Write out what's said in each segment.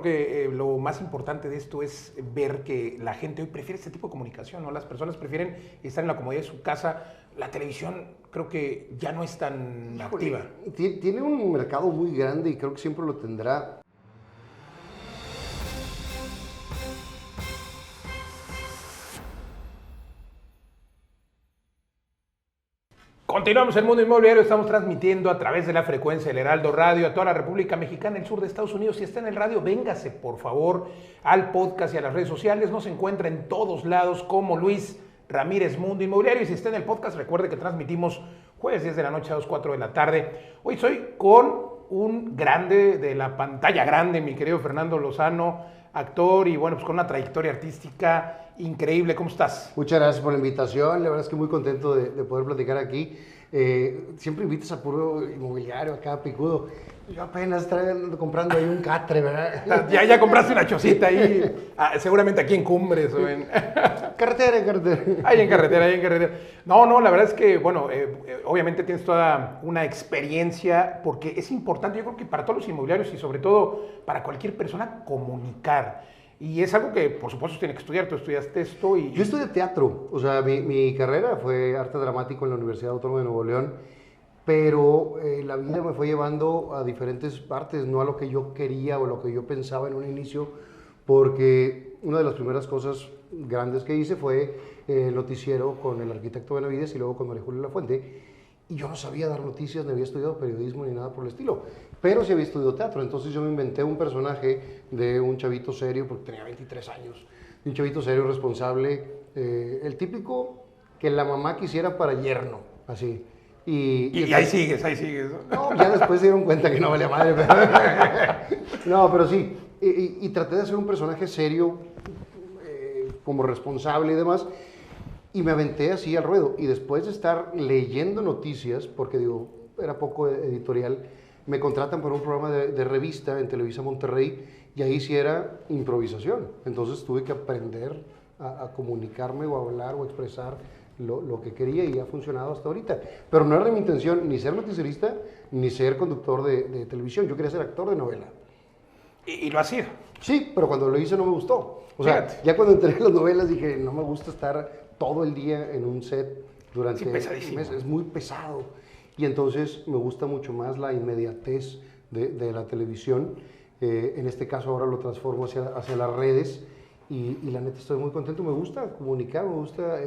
creo que lo más importante de esto es ver que la gente hoy prefiere este tipo de comunicación, ¿no? Las personas prefieren estar en la comodidad de su casa. La televisión creo que ya no es tan activa. Tiene un mercado muy grande y creo que siempre lo tendrá. Continuamos el Mundo Inmobiliario, estamos transmitiendo a través de la frecuencia del Heraldo Radio a toda la República Mexicana, el sur de Estados Unidos. Si está en el radio, véngase por favor al podcast y a las redes sociales. Nos encuentra en todos lados como Luis Ramírez Mundo Inmobiliario. Y si está en el podcast, recuerde que transmitimos jueves 10 de la noche a 2, 4 de la tarde. Hoy soy con un grande de la pantalla grande, mi querido Fernando Lozano, actor y bueno, pues con una trayectoria artística increíble. ¿Cómo estás? Muchas gracias por la invitación, la verdad es que muy contento de poder platicar aquí. Siempre invitas a puro inmobiliario acá, picudo. Yo apenas estoy comprando ahí un catre, ¿verdad? Ya compraste una chocita ahí, seguramente aquí en Cumbres o en... Carretera. Ahí en carretera. No, la verdad es que, bueno, obviamente tienes toda una experiencia, porque es importante, yo creo que para todos los inmobiliarios y sobre todo para cualquier persona, comunicar. Y es algo que, por supuesto, tiene que estudiar. Tú estudiaste esto y... Yo estudié teatro, o sea, mi carrera fue arte dramático en la Universidad Autónoma de Nuevo León, pero la vida me fue llevando a diferentes partes, no a lo que yo quería o lo que yo pensaba en un inicio, porque una de las primeras cosas grandes que hice fue el noticiero con el arquitecto Benavides y luego con María Julia Lafuente, y yo no sabía dar noticias, ni había estudiado periodismo ni nada por el estilo, pero sí había estudiado teatro. Entonces yo me inventé un personaje de un chavito serio, porque tenía 23 años, de un chavito serio, responsable, el típico que la mamá quisiera para yerno, así. Y ahí sigues. No, ya después se dieron cuenta que no valía madre. No, pero sí, y traté de hacer un personaje serio, como responsable y demás, y me aventé así al ruedo. Y después de estar leyendo noticias, porque digo, era poco editorial, me contratan para un programa de revista en Televisa Monterrey, y ahí sí era improvisación. Entonces tuve que aprender a comunicarme o a hablar o a expresar lo que quería, y ha funcionado hasta ahorita. Pero no era mi intención ni ser noticierista ni ser conductor de televisión. Yo quería ser actor de novela. ¿Y lo has sido? Sí, pero cuando lo hice no me gustó. O sea, Fíjate. ya cuando entré en las novelas dije, no me gusta estar todo el día en un set durante pesadísimo. meses. Es muy pesado. Y entonces me gusta mucho más la inmediatez de la televisión. En este caso ahora lo transformo hacia las redes, y la neta estoy muy contento. Me gusta comunicar, me gusta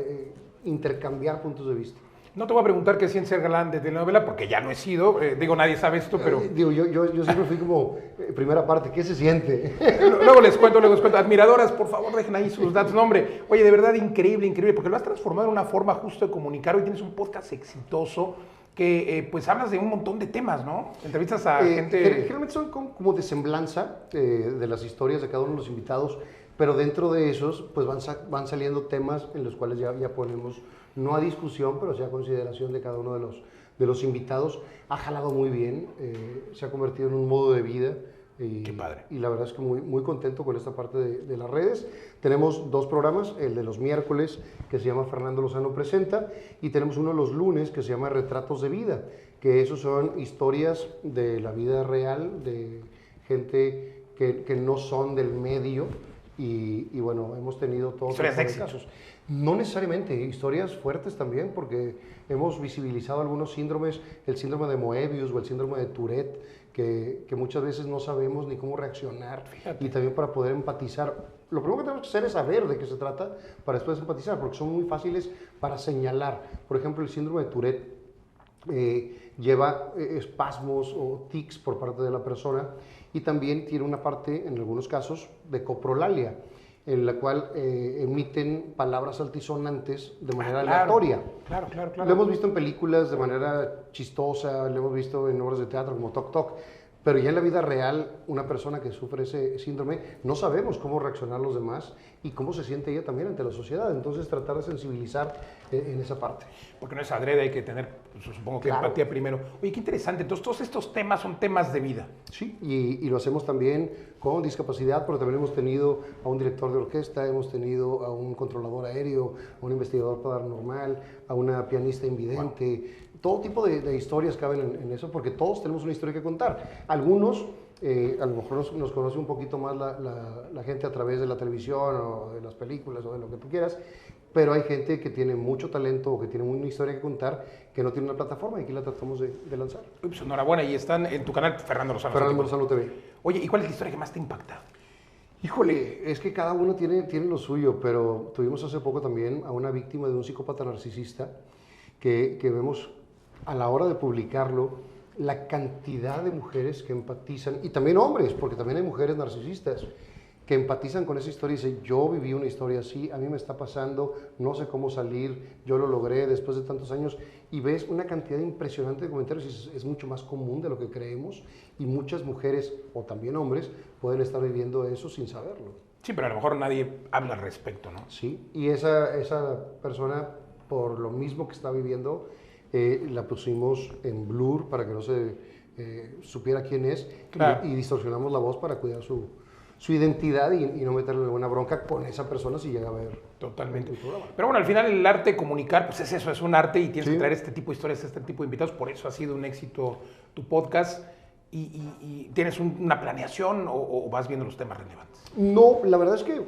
intercambiar puntos de vista. No te voy a preguntar qué es ser galán de telenovela, porque ya no he sido. Digo, nadie sabe esto, pero... Digo, yo siempre fui como primera parte. ¿Qué se siente? Luego les cuento. Admiradoras, por favor, dejen ahí sus datos. No, hombre, oye, de verdad, increíble, porque lo has transformado en una forma justo de comunicar. Hoy tienes un podcast exitoso que, pues, hablas de un montón de temas, ¿no? Entrevistas a gente... Generalmente son como de semblanza de las historias de cada uno de los invitados, pero dentro de esos, pues, van saliendo temas en los cuales ya ponemos, no a discusión, pero sí a consideración de cada uno de los invitados. Ha jalado muy bien, se ha convertido en un modo de vida. Qué padre. Y la verdad es que muy contento con esta parte de las redes. Tenemos 2 programas, el de los miércoles, que se llama Fernando Lozano Presenta, y tenemos uno los lunes que se llama Retratos de Vida, que esos son historias de la vida real, de gente que no son del medio, y bueno, hemos tenido todos... Historias de éxitos. No necesariamente, historias fuertes también, porque hemos visibilizado algunos síndromes, el síndrome de Moebius o el síndrome de Tourette, que muchas veces no sabemos ni cómo reaccionar. Fíjate. Y también para poder empatizar. Lo primero que tenemos que hacer es saber de qué se trata para después empatizar, porque son muy fáciles para señalar. Por ejemplo, el síndrome de Tourette lleva espasmos o tics por parte de la persona, y también tiene una parte, en algunos casos, de coprolalia, en la cual emiten palabras altisonantes de manera aleatoria. Claro. Lo hemos visto en películas de manera chistosa, lo hemos visto en obras de teatro como Toc Toc, pero ya en la vida real, una persona que sufre ese síndrome, no sabemos cómo reaccionar los demás y cómo se siente ella también ante la sociedad. Entonces, tratar de sensibilizar en esa parte. Porque no es adrede, hay que tener, pues, supongo que claro, empatía primero. Oye, qué interesante. Entonces, todos estos temas son temas de vida. Sí, y lo hacemos también con discapacidad, pero también hemos tenido a un director de orquesta, hemos tenido a un controlador aéreo, a un investigador paranormal, a una pianista invidente. Wow. Todo tipo de historias caben en eso, porque todos tenemos una historia que contar. Algunos A lo mejor nos conoce un poquito más la gente a través de la televisión o de las películas o de lo que tú quieras, pero hay gente que tiene mucho talento o que tiene una historia que contar que no tiene una plataforma y aquí la tratamos de lanzar. Pues enhorabuena, y están en tu canal Fernando Lozano. Fernando Lozano TV. Oye, ¿y cuál es la historia que más te impacta? Híjole, es que cada uno tiene lo suyo, pero tuvimos hace poco también a una víctima de un psicópata narcisista que vemos a la hora de publicarlo la cantidad de mujeres que empatizan, y también hombres, porque también hay mujeres narcisistas, que empatizan con esa historia y dicen, yo viví una historia así, a mí me está pasando, no sé cómo salir, yo lo logré después de tantos años, y ves una cantidad impresionante de comentarios y es mucho más común de lo que creemos, y muchas mujeres, o también hombres, pueden estar viviendo eso sin saberlo. Sí, pero a lo mejor nadie habla al respecto, ¿no? Sí, y esa persona, por lo mismo que está viviendo, la pusimos en blur para que no se supiera quién es, claro. y distorsionamos la voz para cuidar su identidad y no meterle alguna bronca con esa persona si llega a ver. Totalmente. Pero bueno, al final el arte de comunicar, pues es eso, es un arte y tienes que traer este tipo de historias, este tipo de invitados, por eso ha sido un éxito tu podcast. ¿Y tienes una planeación o vas viendo los temas relevantes? No, la verdad es que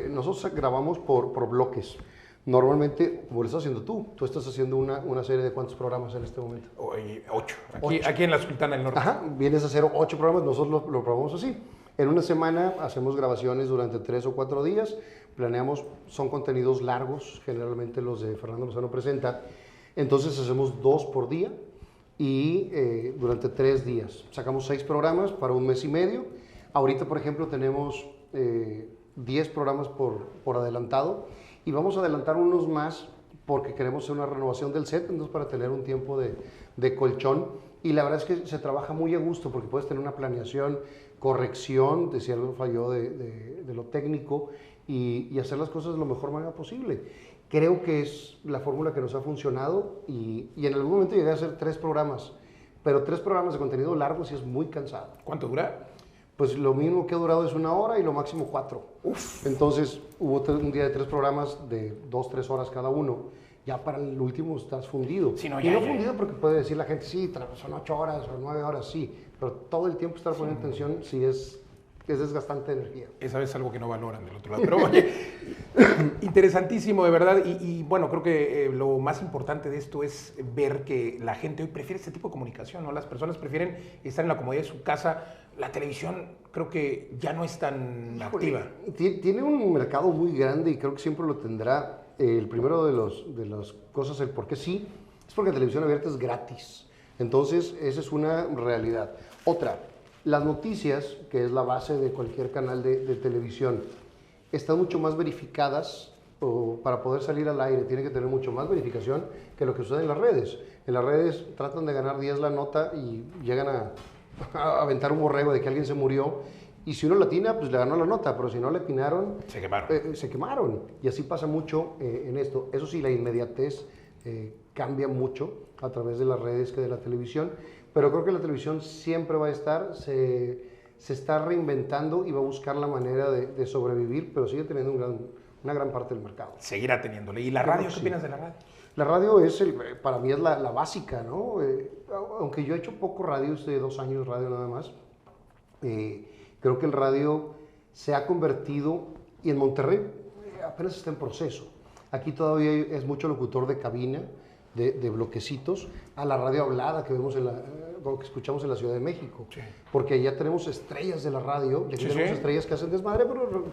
nosotros grabamos por bloques. Normalmente, como lo estás haciendo tú estás haciendo una serie de ¿cuántos programas en este momento? 8. Aquí en la Sultana del Norte. Ajá, vienes a hacer 8 programas, nosotros lo probamos así. En una semana hacemos grabaciones durante 3 o 4 días, planeamos, son contenidos largos, generalmente los de Fernando Lozano Presenta, entonces hacemos 2 por día y durante 3 días. Sacamos 6 programas para un mes y medio. Ahorita, por ejemplo, tenemos 10 programas por adelantado y vamos a adelantar unos más porque queremos hacer una renovación del set, entonces para tener un tiempo de colchón. Y la verdad es que se trabaja muy a gusto porque puedes tener una planeación, corrección de si algo falló de lo técnico y hacer las cosas de la mejor manera posible. Creo que es la fórmula que nos ha funcionado y en algún momento llegué a hacer 3 programas, pero 3 programas de contenido largos y es muy cansado. ¿Cuánto dura? Pues lo mínimo que ha durado es 1 hora y lo máximo 4. Uf. Entonces hubo un día de 3 programas de 2-3 horas cada uno. Ya para el último estás fundido. Sí, no, y no fundido porque puede decir la gente, sí, son 8 horas o 9 horas, sí. Pero todo el tiempo estar poniendo atención sí es desgastante de energía. Esa es algo que no valoran del otro lado. Pero oye, interesantísimo de verdad. Y bueno, creo que lo más importante de esto es ver que la gente hoy prefiere este tipo de comunicación, ¿no? Las personas prefieren estar en la comodidad de su casa. La televisión creo que ya no es tan activa. Tiene un mercado muy grande y creo que siempre lo tendrá. El primero de las cosas, el por qué sí, es porque la televisión abierta es gratis. Entonces, esa es una realidad. Otra, las noticias, que es la base de cualquier canal de televisión, están mucho más verificadas para poder salir al aire. Tiene que tener mucho más verificación que lo que sucede en las redes. En las redes tratan de ganar 10 la nota y llegan a aventar un borrego de que alguien se murió. Y si uno latina, pues le ganó la nota, pero si no le atinaron, se quemaron. Y así pasa mucho en esto. Eso sí, la inmediatez cambia mucho a través de las redes que de la televisión, pero creo que la televisión siempre va a estar, se está reinventando y va a buscar la manera de sobrevivir, pero sigue teniendo una gran parte del mercado. Seguirá teniéndole. ¿Y la radio? ¿Qué opinas de la radio? La radio es, para mí es la básica, ¿no? Aunque yo he hecho poco radio, de 2 años radio nada más, creo que el radio se ha convertido, y en Monterrey apenas está en proceso. Aquí todavía es mucho locutor de cabina, de bloquecitos, a la radio hablada que vemos que escuchamos en la Ciudad de México. Sí. Porque ya tenemos estrellas de la radio, ya tenemos estrellas que hacen desmadre,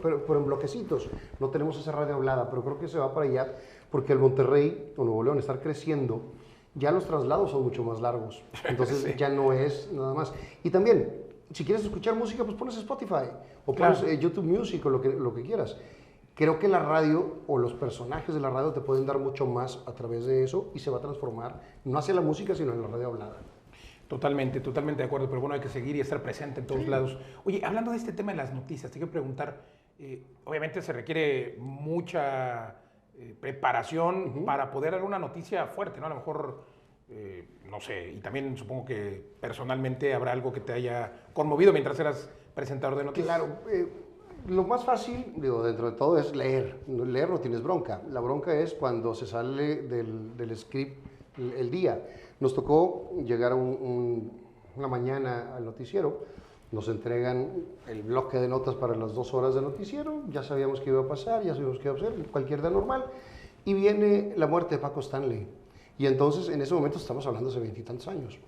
pero en bloquecitos. No tenemos esa radio hablada, pero creo que se va para allá, porque el Monterrey o Nuevo León estar creciendo, ya los traslados son mucho más largos. Entonces ya no es nada más. Y también, si quieres escuchar música, pues pones Spotify o pones YouTube Music o lo que quieras. Creo que la radio o los personajes de la radio te pueden dar mucho más a través de eso y se va a transformar no hacia la música, sino en la radio hablada. Totalmente de acuerdo, pero bueno, hay que seguir y estar presente en todos lados. Oye, hablando de este tema de las noticias, te quiero preguntar, obviamente se requiere mucha preparación para poder dar una noticia fuerte, ¿no? A lo mejor, no sé, y también supongo que personalmente habrá algo que te haya conmovido mientras eras presentador de noticias. Claro, lo más fácil, dentro de todo, es leer. Leer no tienes bronca. La bronca es cuando se sale del script el día. Nos tocó llegar una mañana al noticiero nos entregan el bloque de notas para las 2 horas de noticiero, ya sabíamos qué iba a pasar, ya sabíamos qué iba a hacer, cualquier día normal, y viene la muerte de Paco Stanley. Y entonces, en ese momento, estamos hablando hace 20 y tantos años,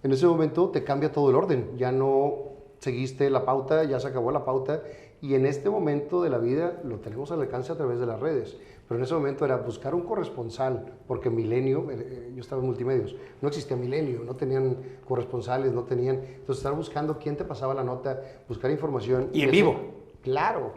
en ese momento te cambia todo el orden, ya no seguiste la pauta, ya se acabó la pauta, y en este momento de la vida lo tenemos al alcance a través de las redes. Pero en ese momento era buscar un corresponsal, porque Milenio, yo estaba en multimedios, no existía Milenio, no tenían corresponsales, no tenían... Entonces estar buscando quién te pasaba la nota, buscar información. Y en vivo. Claro,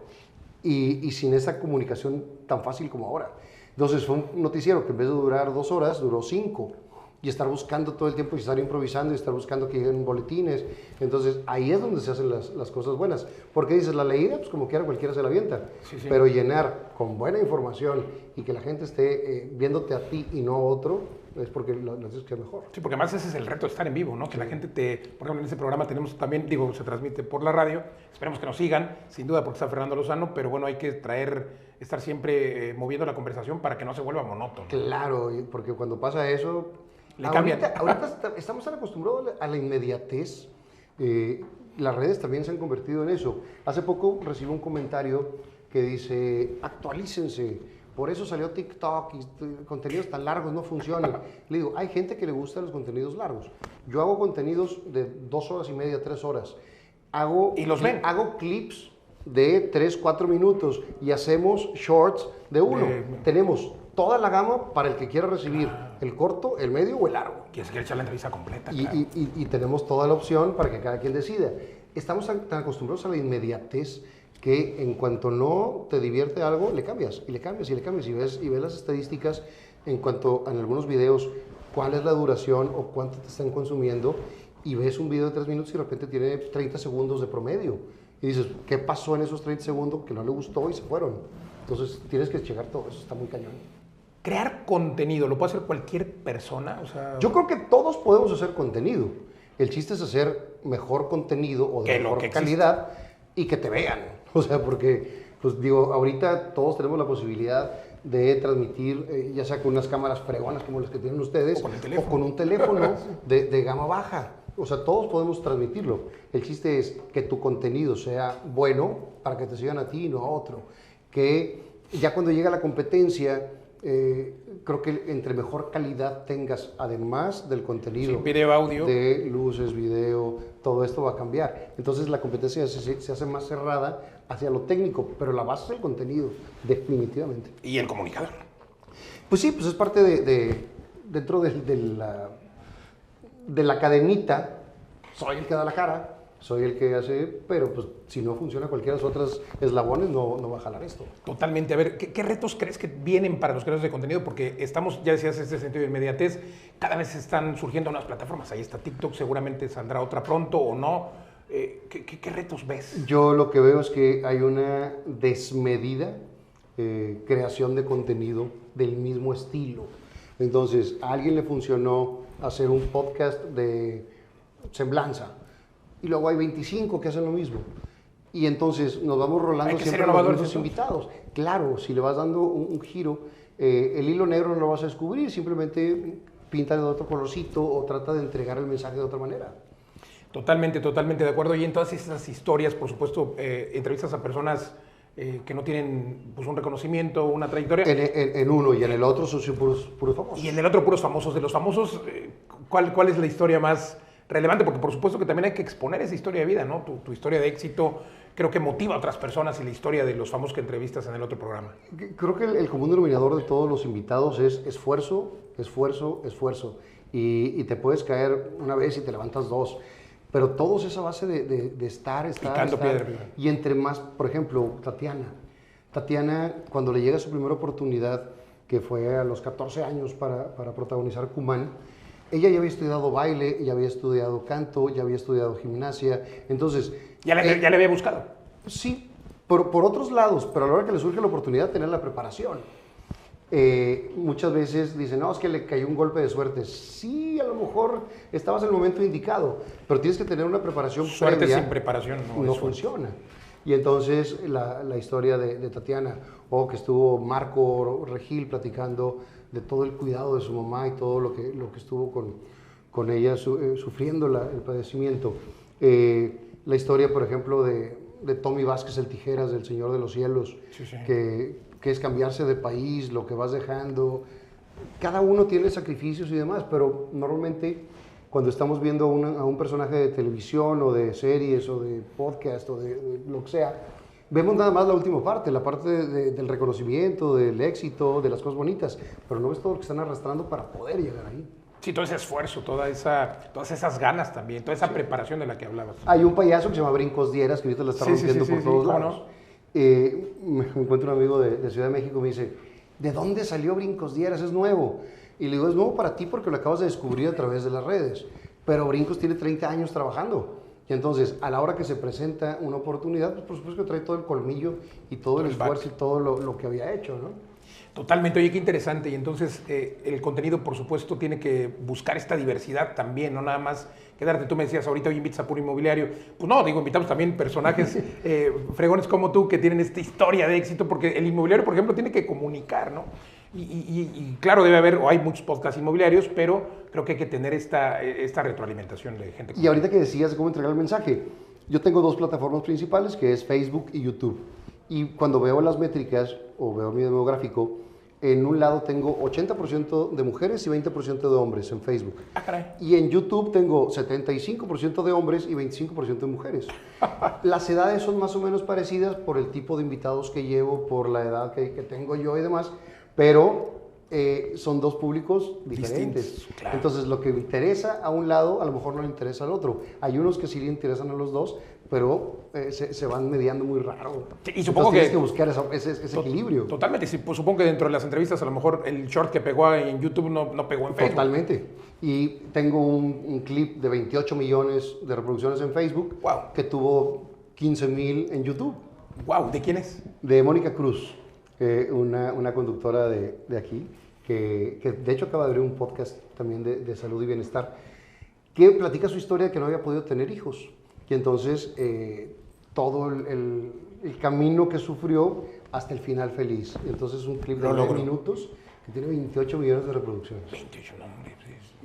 y sin esa comunicación tan fácil como ahora. Entonces fue un noticiero que en vez de durar 2 horas, duró 5. Y estar buscando todo el tiempo y estar improvisando y estar buscando que lleguen boletines. Entonces ahí es donde se hacen las cosas buenas. Porque dices, la leída, pues como quiera cualquiera se la avienta. Sí. Pero llenar con buena información y que la gente esté viéndote a ti y no a otro, es porque lo haces que es mejor. Sí, porque además ese es el reto de estar en vivo, ¿no? Que la gente por ejemplo, en ese programa tenemos también, se transmite por la radio, esperemos que nos sigan, sin duda porque está Fernando Lozano, pero bueno, hay que estar siempre moviendo la conversación para que no se vuelva monótono. Claro, porque cuando pasa eso... Ahorita estamos tan acostumbrados a la inmediatez. Las redes también se han convertido en eso. Hace poco recibí un comentario que dice, actualícense, por eso salió TikTok y contenidos tan largos no funcionan. Le digo, hay gente que le gusta los contenidos largos. Yo hago contenidos de 2 horas y media, 3 horas. ¿Y los ven? Hago clips de 3, 4 minutos y hacemos shorts de 1. Tenemos toda la gama para el que quiera recibir el corto, el medio o el largo. Que se quiere echar la entrevista completa. Y tenemos toda la opción para que cada quien decida. Estamos tan acostumbrados a la inmediatez que en cuanto no te divierte algo, le cambias, y le cambias, y le cambias. Y ves las estadísticas en cuanto en algunos videos, cuál es la duración o cuánto te están consumiendo, y ves un video de 3 minutos y de repente tiene 30 segundos de promedio. Y dices, ¿qué pasó en esos 30 segundos que no le gustó y se fueron? Entonces tienes que checar todo, eso está muy cañón. Crear contenido, ¿lo puede hacer cualquier persona? O sea, yo creo que todos podemos hacer contenido. El chiste es hacer mejor contenido o de mejor calidad y que te vean. O sea, porque, pues digo, ahorita todos tenemos la posibilidad de transmitir, ya sea con unas cámaras fregonas como las que tienen ustedes, o con un teléfono de gama baja. O sea, todos podemos transmitirlo. El chiste es que tu contenido sea bueno para que te sigan a ti y no a otro. Que ya cuando llega la competencia, creo que entre mejor calidad tengas, además del contenido, video, audio, de luces, video, todo esto va a cambiar. Entonces la competencia se hace más cerrada hacia lo técnico, pero la base es el contenido, definitivamente. ¿Y el comunicador? Pues sí, pues es parte dentro de la cadenita. Soy el que da la cara, soy el que hace, pero pues si no funciona cualquiera de los otros eslabones, no va a jalar esto. Totalmente. A ver, ¿qué retos crees que vienen para los creadores de contenido? Porque estamos, ya decías, este sentido de inmediatez, cada vez están surgiendo nuevas plataformas. Ahí está TikTok, seguramente saldrá otra pronto o no. ¿Qué retos ves? Yo lo que veo es que hay una desmedida creación de contenido del mismo estilo. Entonces, a alguien le funcionó hacer un podcast de semblanza, y luego hay 25 que hacen lo mismo. Y entonces nos vamos rolando siempre los mismos invitados. Claro, si le vas dando un giro, el hilo negro no lo vas a descubrir, simplemente pinta de otro colorcito o trata de entregar el mensaje de otra manera. Totalmente de acuerdo. Y en todas estas historias, por supuesto, entrevistas a personas que no tienen pues, un reconocimiento, una trayectoria. En uno y en el otro son puros famosos. Y en el otro puros famosos. De los famosos, ¿cuál es la historia más relevante? Porque por supuesto que también hay que exponer esa historia de vida, ¿no? Tu historia de éxito creo que motiva a otras personas, y la historia de los famosos que entrevistas en el otro programa. Creo que el común denominador de todos los invitados es esfuerzo, esfuerzo, esfuerzo. Y te puedes caer una vez y te levantas 2. Pero todo es esa base de estar. Piedra. Y entre más, por ejemplo, Tatiana, cuando le llega su primera oportunidad, que fue a los 14 años para protagonizar Cumán, ella ya había estudiado baile, ya había estudiado canto, ya había estudiado gimnasia. Entonces... ¿Ya le había buscado? Sí, por otros lados, pero a la hora que le surge la oportunidad de tener la preparación. Muchas veces dicen, no, es que le cayó un golpe de suerte. Sí, a lo mejor estabas en el momento indicado, pero tienes que tener una preparación suerte previa. Sin preparación no funciona. Y entonces la historia de Tatiana, o que estuvo Marco Regil platicando de todo el cuidado de su mamá y todo lo que estuvo con ella sufriendo el padecimiento. la historia, por ejemplo, de Tommy Vázquez, el Tijeras, del Señor de los Cielos, Sí, sí. que es cambiarse de país, lo que vas dejando. Cada uno tiene sacrificios y demás, pero normalmente cuando estamos viendo a un personaje de televisión o de series o de podcast o de lo que sea, vemos nada más la última parte, la parte del reconocimiento, del éxito, de las cosas bonitas, pero no ves todo lo que están arrastrando para poder llegar ahí. Sí, todo ese esfuerzo, todas esas ganas también, toda esa preparación de la que hablabas. Hay un payaso que se llama Brincos Dieras, que ahorita la está rompiendo por todos lados. Me encuentro un amigo de Ciudad de México y me dice, ¿de dónde salió Brincos Dieras? Es nuevo. Y le digo, es nuevo para ti porque lo acabas de descubrir a través de las redes. Pero Brincos tiene 30 años trabajando. Y entonces, a la hora que se presenta una oportunidad, pues por supuesto que trae todo el colmillo y todo el esfuerzo y todo lo que había hecho, ¿no? Totalmente, oye, qué interesante. Y entonces el contenido, por supuesto, tiene que buscar esta diversidad también, no nada más quedarte. Tú me decías ahorita, hoy invitas a Puro Inmobiliario. Pues no, digo, invitamos también personajes fregones como tú que tienen esta historia de éxito, porque el inmobiliario, por ejemplo, tiene que comunicar, ¿no? Y claro, debe haber, o hay muchos podcasts inmobiliarios, pero creo que hay que tener esta retroalimentación de gente. Y ahorita que decías cómo entregar el mensaje, yo tengo 2 plataformas principales, que es Facebook y YouTube. Y cuando veo las métricas o veo mi demográfico, en un lado tengo 80% de mujeres y 20% de hombres en Facebook. Ah, caray. Y en YouTube tengo 75% de hombres y 25% de mujeres. Las edades son más o menos parecidas por el tipo de invitados que llevo, por la edad que tengo yo y demás, pero son 2 públicos diferentes. Distintos, claro. Entonces, lo que le interesa a un lado, a lo mejor no le interesa al otro. Hay unos que sí le interesan a los dos, pero se van mediando muy raro. Sí, y supongo tienes que buscar ese equilibrio. Totalmente, sí, pues supongo que dentro de las entrevistas a lo mejor el short que pegó en YouTube no pegó en Facebook. Totalmente. Y tengo un clip de 28 millones de reproducciones en Facebook, Wow. que tuvo 15,000 en YouTube. Wow, ¿de quién es? De Mónica Cruz, una conductora de aquí, que de hecho acaba de abrir un podcast también de salud y bienestar, que platica su historia de que no había podido tener hijos. Y entonces todo el camino que sufrió hasta el final feliz. Y entonces un clip de 9 minutos que tiene 28 millones de reproducciones. 28, no, hombre.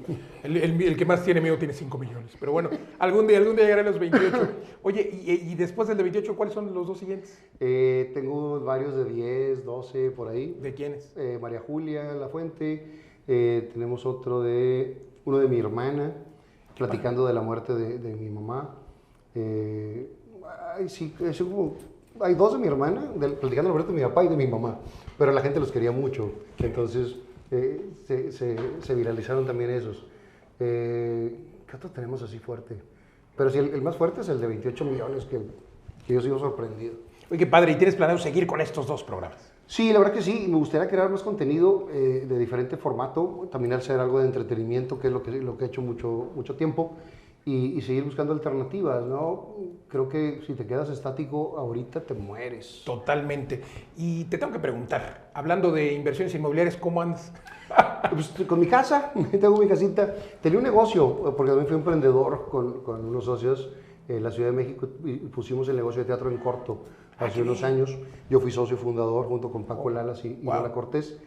Sí. El que más tiene miedo tiene 5 millones. Pero bueno, algún día llegaré a los 28. Oye, y después del de 28, ¿cuáles son los 2 siguientes? Tengo varios de 10, 12, por ahí. ¿De quiénes? María Julia Lafuente. Tenemos uno de mi hermana, platicando de la muerte de mi mamá. Hay 2 de mi hermana, platicando la muerte de mi papá y de mi mamá, pero la gente los quería mucho, entonces se viralizaron también esos. ¿Qué otro tenemos así fuerte? Pero sí, el más fuerte es el de 28 millones, que yo sigo sorprendido. Oye, qué padre, ¿y tienes planeado seguir con estos 2 programas? Sí, la verdad que sí, me gustaría crear más contenido de diferente formato, también hacer algo de entretenimiento, que es lo que he hecho mucho tiempo. Y seguir buscando alternativas, ¿no? Creo que si te quedas estático ahorita te mueres. Totalmente. Y te tengo que preguntar, hablando de inversiones inmobiliarias, ¿cómo andas? Pues, con mi casa, tengo mi casita. Tenía un negocio, porque también fui emprendedor con unos socios en la Ciudad de México y pusimos el negocio de teatro en corto hace unos años. Yo fui socio fundador junto con Paco Lalas y Lola Cortés.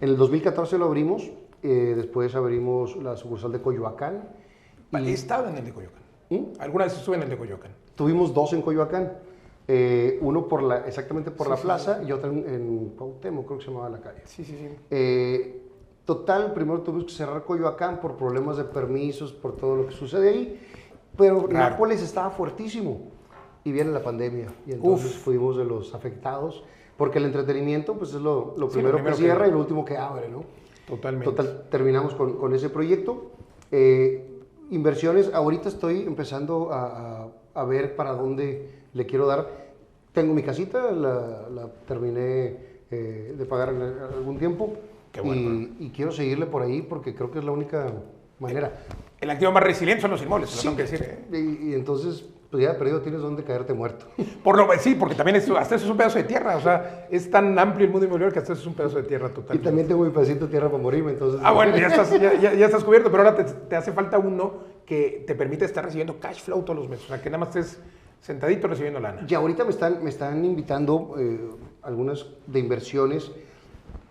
En el 2014 lo abrimos, después abrimos la sucursal de Coyoacán. He estado en el de Coyoacán. ¿Alguna vez estuve en el de Coyoacán? Tuvimos 2 en Coyoacán. Uno exactamente por la plaza y otro en Cuauhtémoc, creo que se llamaba la calle. Sí. Total, primero tuvimos que cerrar Coyoacán por problemas de permisos, por todo lo que sucede ahí. Pero Nápoles estaba fuertísimo y viene la pandemia. Y entonces fuimos de los afectados, porque el entretenimiento pues es lo primero que cierra y lo último que abre, ¿no? Totalmente. Total, terminamos con ese proyecto. Inversiones, ahorita estoy empezando a ver para dónde le quiero dar. Tengo mi casita, la terminé de pagar en algún tiempo. Qué bueno. Y quiero seguirle por ahí porque creo que es la única manera. El activo más resiliente son los inmuebles, sí, lo tengo que decir. Y entonces, pues ya perdido tienes donde caerte muerto. Sí, porque también hasta eso es un pedazo de tierra, o sea, es tan amplio el mundo inmobiliario que hasta eso es un pedazo de tierra total. Y también tengo mi pedacito de tierra para morirme, entonces... Bueno, ya estás cubierto, pero ahora te hace falta uno que te permite estar recibiendo cash flow todos los meses, o sea, que nada más estés sentadito recibiendo lana. Y ahorita me están invitando algunas de inversiones.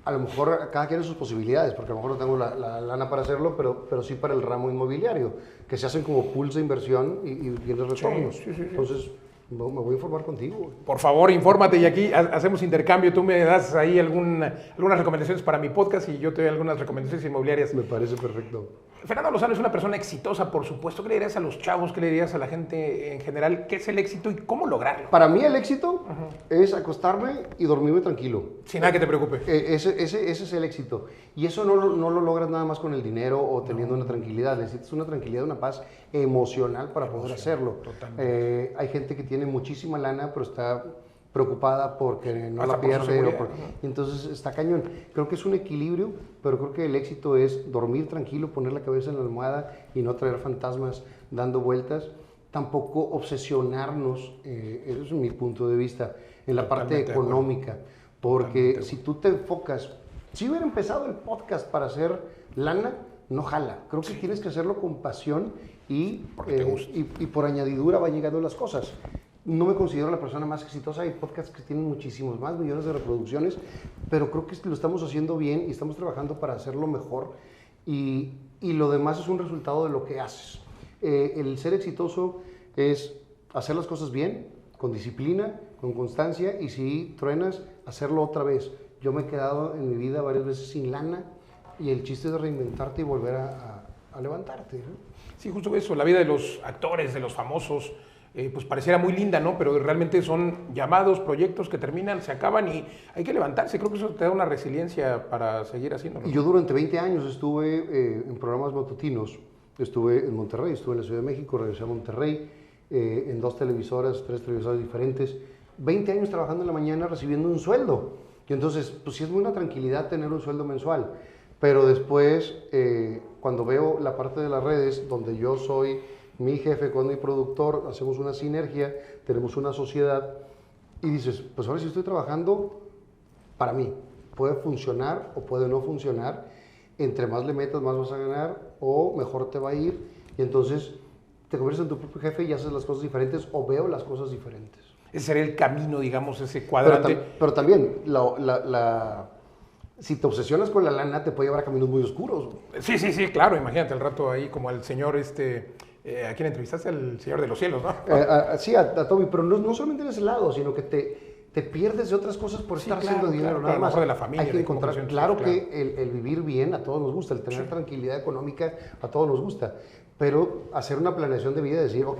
a lo mejor cada quien tiene sus posibilidades, porque a lo mejor no tengo la lana para hacerlo, pero sí para el ramo inmobiliario, que se hacen como pools de inversión y tienes retornos. Sí. Entonces, me voy a informar contigo. Por favor, infórmate y aquí hacemos intercambio. Tú me das ahí algunas recomendaciones para mi podcast y yo te doy algunas recomendaciones inmobiliarias. Me parece perfecto. Fernando Lozano es una persona exitosa, por supuesto. ¿Qué le dirías a los chavos? ¿Qué le dirías a la gente en general? ¿Qué es el éxito y cómo lograrlo? Para mí el éxito es acostarme y dormirme tranquilo. Sin nada que te preocupe. Ese es el éxito. Y eso no lo logras nada más con el dinero o teniendo una tranquilidad. Necesitas una tranquilidad, una paz emocional para poder hacerlo. Totalmente. Hay gente que tiene muchísima lana, pero está preocupada porque no Hasta la por su pierde. seguridad. Entonces está cañón. Creo que es un equilibrio, pero creo que el éxito es dormir tranquilo, poner la cabeza en la almohada y no traer fantasmas dando vueltas. Tampoco obsesionarnos, eso es mi punto de vista, en la parte económica. Porque si tú te enfocas, si hubiera empezado el podcast para hacer lana, no jala. Creo que tienes que hacerlo con pasión y por añadidura van llegando las cosas. No me considero la persona más exitosa, hay podcasts que tienen muchísimos más millones de reproducciones, pero creo que lo estamos haciendo bien y estamos trabajando para hacerlo mejor y lo demás es un resultado de lo que haces. El ser exitoso es hacer las cosas bien, con disciplina, con constancia y si truenas, hacerlo otra vez. Yo me he quedado en mi vida varias veces sin lana y el chiste es de reinventarte y volver a levantarte, ¿no? Sí, justo eso, la vida de los actores, de los famosos, pues pareciera muy linda, ¿no? Pero realmente son llamados, proyectos que terminan, se acaban y hay que levantarse. Creo que eso te da una resiliencia para seguir haciéndolo. Y yo durante 20 años estuve en programas matutinos. Estuve en Monterrey, estuve en la Ciudad de México, regresé a Monterrey, en 2 televisoras, 3 televisoras diferentes. 20 años trabajando en la mañana recibiendo un sueldo. Y entonces, pues sí es una tranquilidad tener un sueldo mensual. Pero después, cuando veo la parte de las redes, donde yo soy mi jefe con mi productor, hacemos una sinergia, tenemos una sociedad y dices, pues ahora sí estoy trabajando para mí. Puede funcionar o puede no funcionar. Entre más le metas, más vas a ganar o mejor te va a ir. Y entonces te conviertes en tu propio jefe y haces las cosas diferentes o veo las cosas diferentes. Ese sería el camino, digamos, ese cuadrante. Pero también, si te obsesionas con la lana, te puede llevar a caminos muy oscuros. Sí, claro. Imagínate al rato ahí como al señor ¿a quién entrevistaste? Al Señor de los Cielos, ¿no? Sí, a Toby, pero no solamente en ese lado, sino que te pierdes de otras cosas por estar haciendo dinero, nada más. De la familia, hay que encontrar, claro que el vivir bien a todos nos gusta, el tener tranquilidad económica a todos nos gusta, pero hacer una planeación de vida y decir, ok,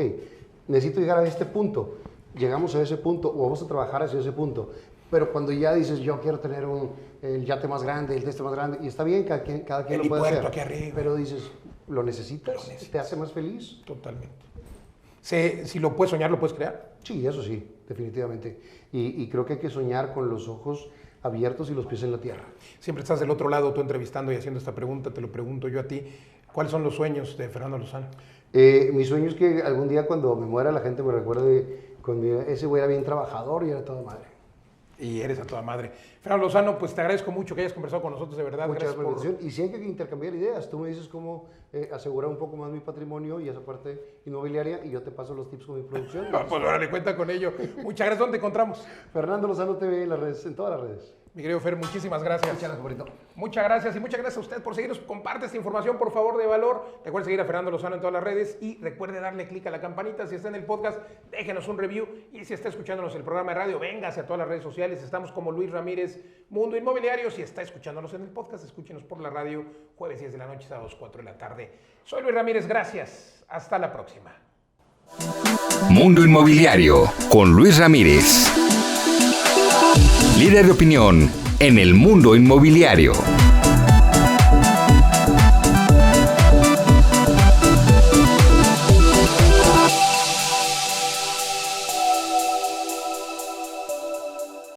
necesito llegar a este punto, llegamos a ese punto o vamos a trabajar hacia ese punto. Pero cuando ya dices, yo quiero tener el yate más grande, el más grande, y está bien, cada quien lo puede hacer. Aquí arriba. Pero dices, ¿lo necesitas? ¿Te hace más feliz? Totalmente. Si lo puedes soñar, ¿lo puedes crear? Sí, eso sí, definitivamente. Y creo que hay que soñar con los ojos abiertos y los pies en la tierra. Siempre estás del otro lado, tú entrevistando y haciendo esta pregunta, te lo pregunto yo a ti. ¿Cuáles son los sueños de Fernando Lozano? Mi sueño es que algún día cuando me muera la gente me recuerde cuando ese güey era bien trabajador y era toda madre. Y eres a toda madre. Fernando Lozano, pues te agradezco mucho que hayas conversado con nosotros, de verdad. Muchas gracias. Y si hay que intercambiar ideas, tú me dices cómo asegurar un poco más mi patrimonio y esa parte inmobiliaria y yo te paso los tips con mi producción. Pues órale, cuenta con ello. Muchas gracias. ¿Dónde te encontramos? Fernando Lozano TV en las redes, en todas las redes. Mi querido Fer, muchísimas gracias. Muchas gracias, bonito. Muchas gracias y muchas gracias a usted por seguirnos. Comparte esta información, por favor, de valor. Recuerde seguir a Fernando Lozano en todas las redes y recuerde darle clic a la campanita. Si está en el podcast, déjenos un review. Y si está escuchándonos el programa de radio, véngase a todas las redes sociales. Estamos como Luis Ramírez, Mundo Inmobiliario. Si está escuchándonos en el podcast, escúchenos por la radio, jueves 10 de la noche, sábados 4 de la tarde. Soy Luis Ramírez, gracias. Hasta la próxima. Mundo Inmobiliario con Luis Ramírez. Líder de opinión en el mundo inmobiliario.